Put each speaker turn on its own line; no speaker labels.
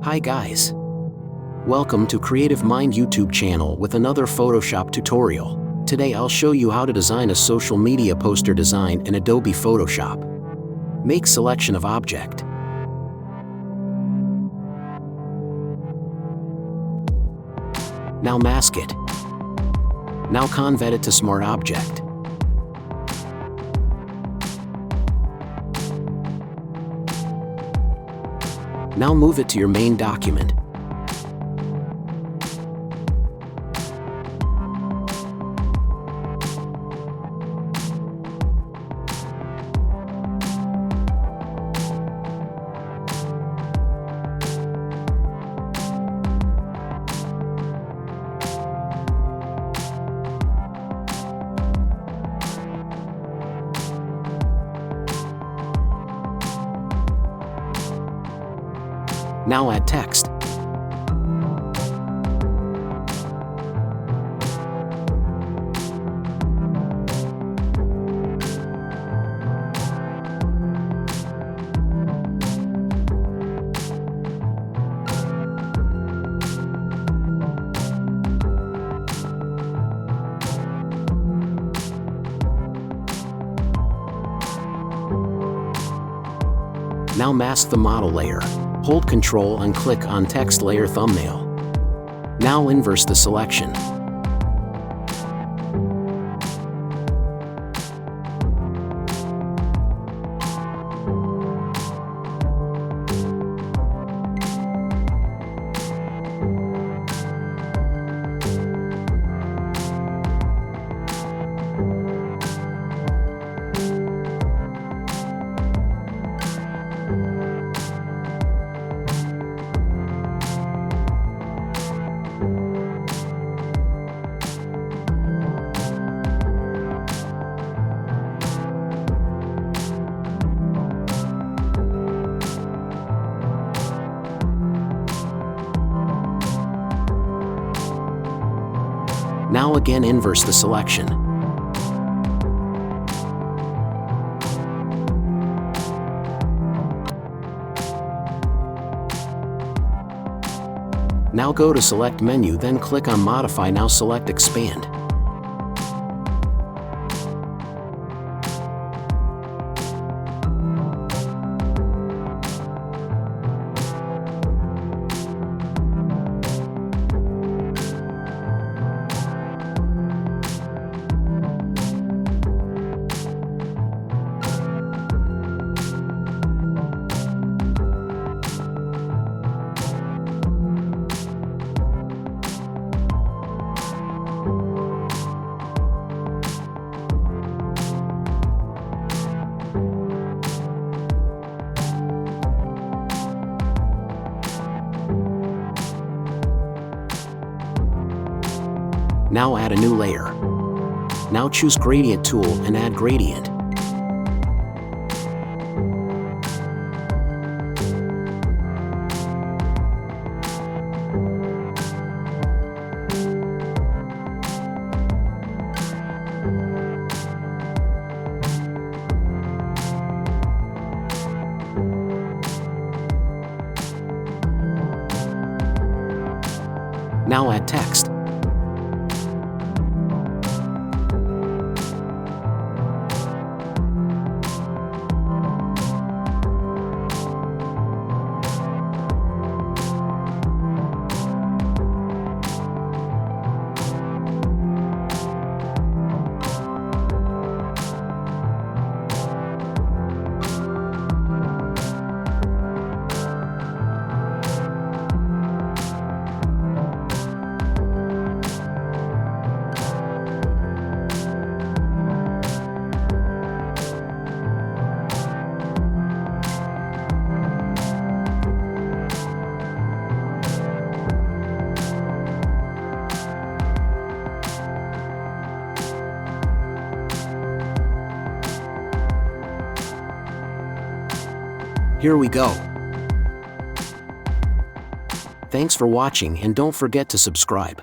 Hi guys. Welcome to Creative Mind YouTube channel with another Photoshop tutorial. Today I'll show you how to design a social media poster design in Adobe Photoshop. Make selection of object. Now mask it. Now convert it to smart object. Now move it to your main document. Now add text. Now mask the model layer. Hold Ctrl and click on Text Layer Thumbnail. Now inverse the selection. Now again inverse the selection. Now go to Select menu, then click on Modify. Now select Expand. Now add a new layer. Now choose Gradient tool and add gradient. Now add text. Here we go. Thanks for watching and don't forget to subscribe.